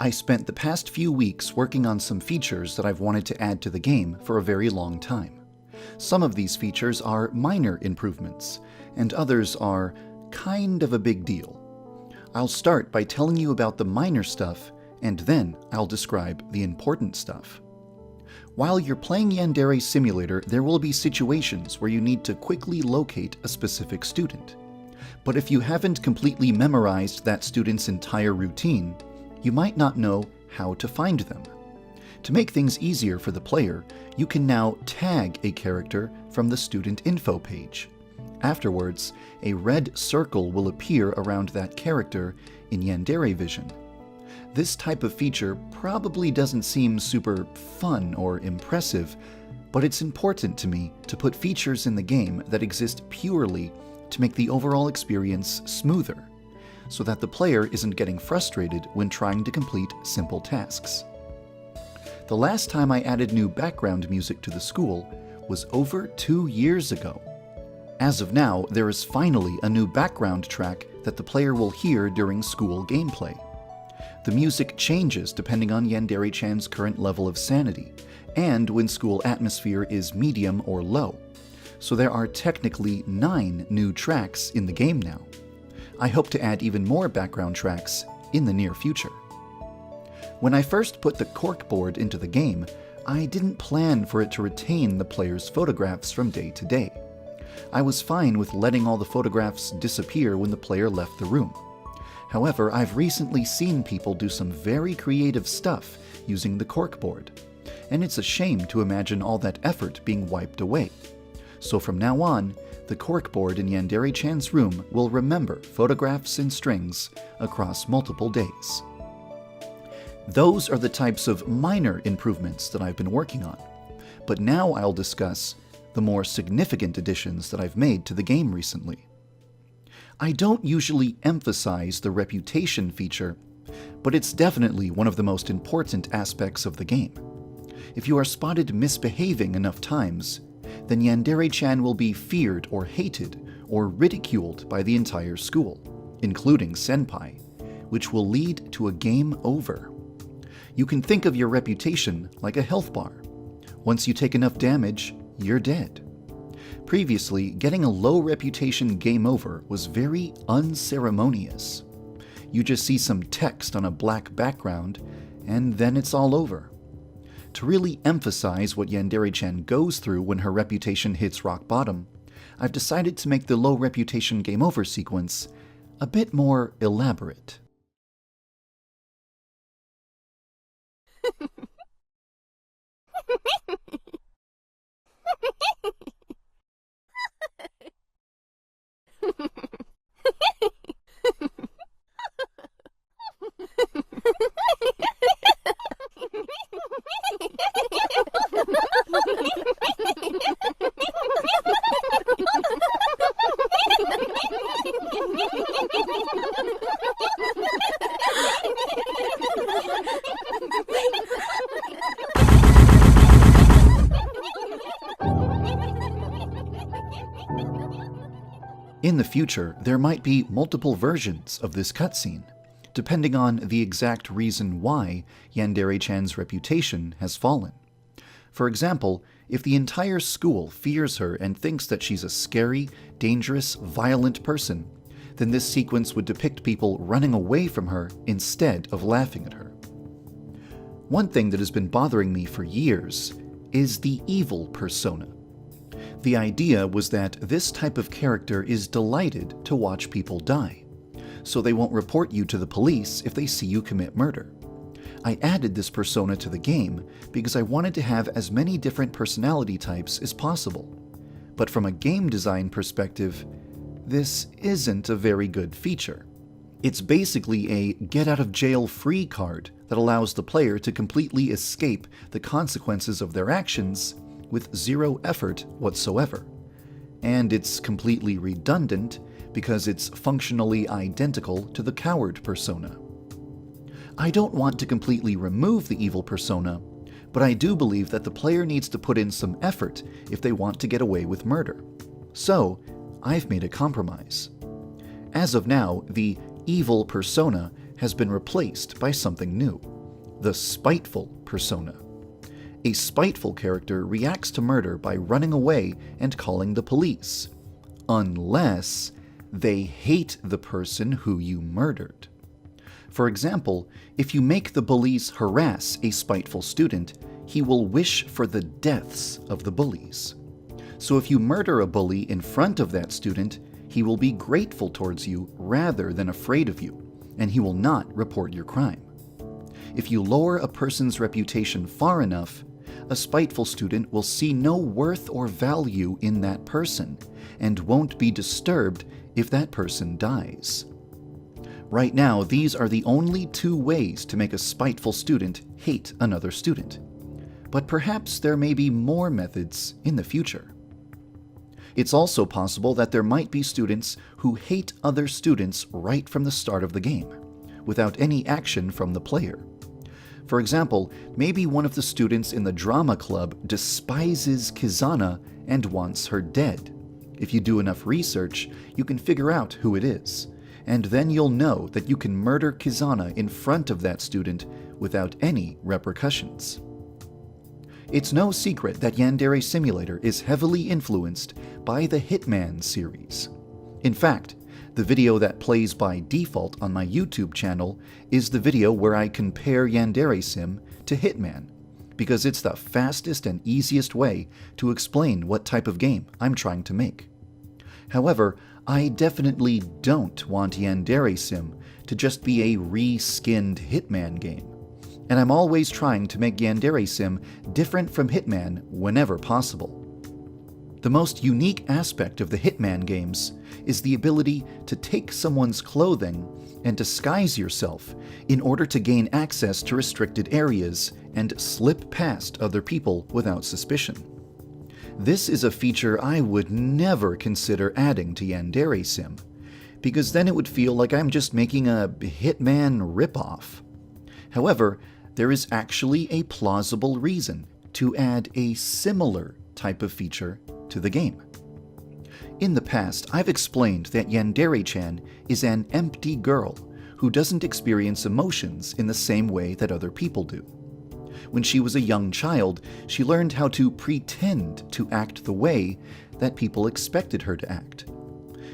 I spent the past few weeks working on some features that I've wanted to add to the game for a very long time. Some of these features are minor improvements, and others are kind of a big deal. I'll start by telling you about the minor stuff, and then I'll describe the important stuff. While you're playing Yandere Simulator, there will be situations where you need to quickly locate a specific student. But if you haven't completely memorized that student's entire routine, you might not know how to find them. To make things easier for the player, you can now tag a character from the student info page. Afterwards, a red circle will appear around that character in Yandere Vision. This type of feature probably doesn't seem super fun or impressive, but it's important to me to put features in the game that exist purely to make the overall experience smoother, so that the player isn't getting frustrated when trying to complete simple tasks. The last time I added new background music to the school was over 2 years ago. As of now, there is finally a new background track that the player will hear during school gameplay. The music changes depending on Yandere-chan's current level of sanity, and when school atmosphere is medium or low. So there are technically 9 new tracks in the game now. I hope to add even more background tracks in the near future. When I first put the corkboard into the game, I didn't plan for it to retain the player's photographs from day to day. I was fine with letting all the photographs disappear when the player left the room. However, I've recently seen people do some very creative stuff using the corkboard, and it's a shame to imagine all that effort being wiped away. So from now on, the corkboard in Yandere-chan's room will remember photographs and strings across multiple days. Those are the types of minor improvements that I've been working on, but now I'll discuss the more significant additions that I've made to the game recently. I don't usually emphasize the reputation feature, but it's definitely one of the most important aspects of the game. If you are spotted misbehaving enough times, then Yandere-chan will be feared or hated or ridiculed by the entire school, including Senpai, which will lead to a game over. You can think of your reputation like a health bar. Once you take enough damage, you're dead. Previously, getting a low reputation game over was very unceremonious. You just see some text on a black background, and then it's all over. To really emphasize what Yandere-chan goes through when her reputation hits rock bottom, I've decided to make the low reputation game over sequence a bit more elaborate. In the future, there might be multiple versions of this cutscene, depending on the exact reason why Yandere-chan's reputation has fallen. For example, if the entire school fears her and thinks that she's a scary, dangerous, violent person, then this sequence would depict people running away from her instead of laughing at her. One thing that has been bothering me for years is the evil persona. The idea was that this type of character is delighted to watch people die, so they won't report you to the police if they see you commit murder. I added this persona to the game because I wanted to have as many different personality types as possible. But from a game design perspective, this isn't a very good feature. It's basically a get-out-of-jail-free card that allows the player to completely escape the consequences of their actions with zero effort whatsoever. And it's completely redundant because it's functionally identical to the coward persona. I don't want to completely remove the evil persona, but I do believe that the player needs to put in some effort if they want to get away with murder. So, I've made a compromise. As of now, the evil persona has been replaced by something new, the spiteful persona. A spiteful character reacts to murder by running away and calling the police, unless they hate the person who you murdered. For example, if you make the bullies harass a spiteful student, he will wish for the deaths of the bullies. So if you murder a bully in front of that student, he will be grateful towards you rather than afraid of you, and he will not report your crime. If you lower a person's reputation far enough, a spiteful student will see no worth or value in that person and won't be disturbed if that person dies. Right now, these are the only two ways to make a spiteful student hate another student. But perhaps there may be more methods in the future. It's also possible that there might be students who hate other students right from the start of the game, without any action from the player. For example, maybe one of the students in the drama club despises Kizana and wants her dead. If you do enough research, you can figure out who it is, and then you'll know that you can murder Kizana in front of that student without any repercussions. It's no secret that Yandere Simulator is heavily influenced by the Hitman series. In fact, the video that plays by default on my YouTube channel is the video where I compare Yandere Sim to Hitman, because it's the fastest and easiest way to explain what type of game I'm trying to make. However, I definitely don't want Yandere Sim to just be a re-skinned Hitman game, and I'm always trying to make Yandere Sim different from Hitman whenever possible. The most unique aspect of the Hitman games is the ability to take someone's clothing and disguise yourself in order to gain access to restricted areas and slip past other people without suspicion. This is a feature I would never consider adding to Yandere Sim, because then it would feel like I'm just making a Hitman ripoff. However, there is actually a plausible reason to add a similar type of feature to the game. In the past, I've explained that Yandere-chan is an empty girl who doesn't experience emotions in the same way that other people do. When she was a young child, she learned how to pretend to act the way that people expected her to act.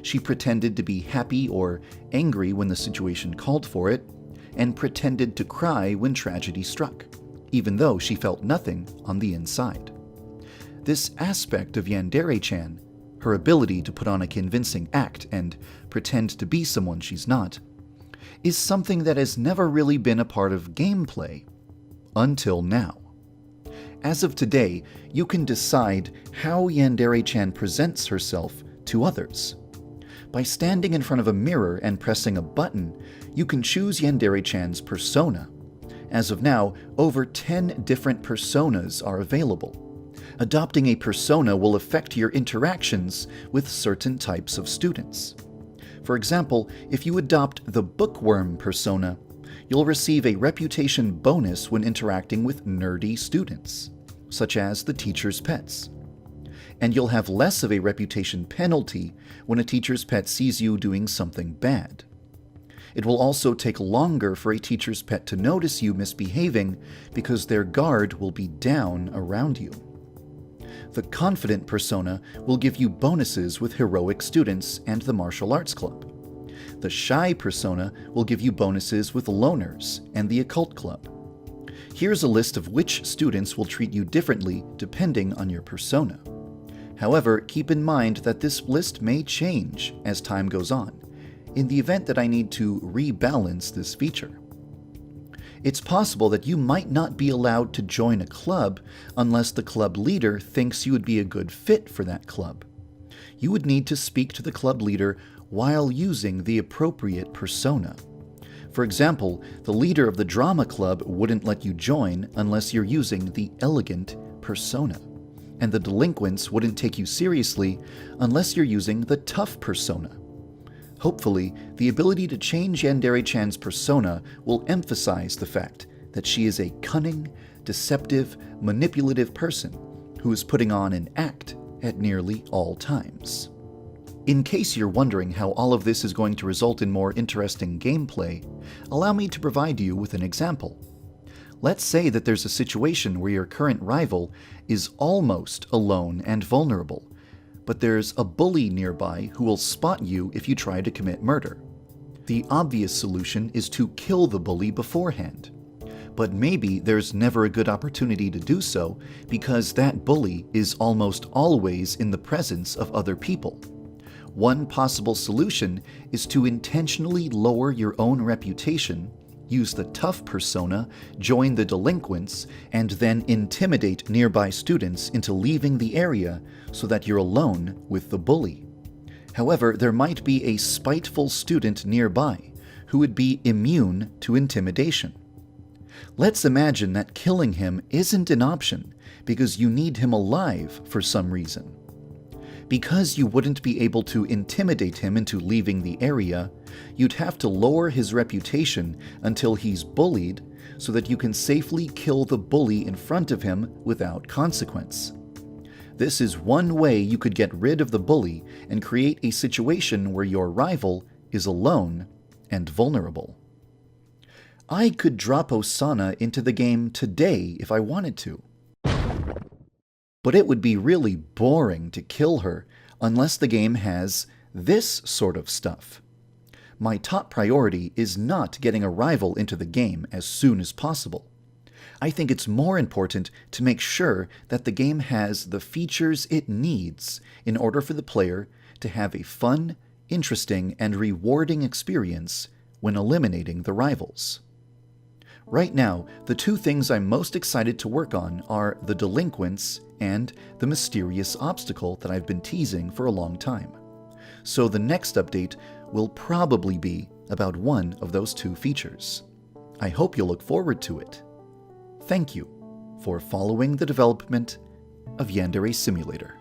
She pretended to be happy or angry when the situation called for it, and pretended to cry when tragedy struck, even though she felt nothing on the inside. This aspect of Yandere-chan, her ability to put on a convincing act and pretend to be someone she's not, is something that has never really been a part of gameplay until now. As of today, you can decide how Yandere-chan presents herself to others. By standing in front of a mirror and pressing a button, you can choose Yandere-chan's persona. As of now, over 10 different personas are available. Adopting a persona will affect your interactions with certain types of students. For example, if you adopt the bookworm persona, you'll receive a reputation bonus when interacting with nerdy students, such as the teacher's pets. And you'll have less of a reputation penalty when a teacher's pet sees you doing something bad. It will also take longer for a teacher's pet to notice you misbehaving because their guard will be down around you. The confident persona will give you bonuses with heroic students and the martial arts club. The shy persona will give you bonuses with loners and the occult club. Here's a list of which students will treat you differently depending on your persona. However, keep in mind that this list may change as time goes on, in the event that I need to rebalance this feature. It's possible that you might not be allowed to join a club unless the club leader thinks you would be a good fit for that club. You would need to speak to the club leader while using the appropriate persona. For example, the leader of the drama club wouldn't let you join unless you're using the elegant persona, and the delinquents wouldn't take you seriously unless you're using the tough persona. Hopefully, the ability to change Yandere-chan's persona will emphasize the fact that she is a cunning, deceptive, manipulative person who is putting on an act at nearly all times. In case you're wondering how all of this is going to result in more interesting gameplay, allow me to provide you with an example. Let's say that there's a situation where your current rival is almost alone and vulnerable, but there's a bully nearby who will spot you if you try to commit murder. The obvious solution is to kill the bully beforehand. But maybe there's never a good opportunity to do so because that bully is almost always in the presence of other people. One possible solution is to intentionally lower your own reputation, use the tough persona, join the delinquents, and then intimidate nearby students into leaving the area so that you're alone with the bully. However, there might be a spiteful student nearby who would be immune to intimidation. Let's imagine that killing him isn't an option because you need him alive for some reason. Because you wouldn't be able to intimidate him into leaving the area, you'd have to lower his reputation until he's bullied so that you can safely kill the bully in front of him without consequence. This is one way you could get rid of the bully and create a situation where your rival is alone and vulnerable. I could drop Osana into the game today if I wanted to. But it would be really boring to kill her unless the game has this sort of stuff. My top priority is not getting a rival into the game as soon as possible. I think it's more important to make sure that the game has the features it needs in order for the player to have a fun, interesting, and rewarding experience when eliminating the rivals. Right now, the two things I'm most excited to work on are the delinquents and the mysterious obstacle that I've been teasing for a long time. So the next update will probably be about one of those two features. I hope you'll look forward to it. Thank you for following the development of Yandere Simulator.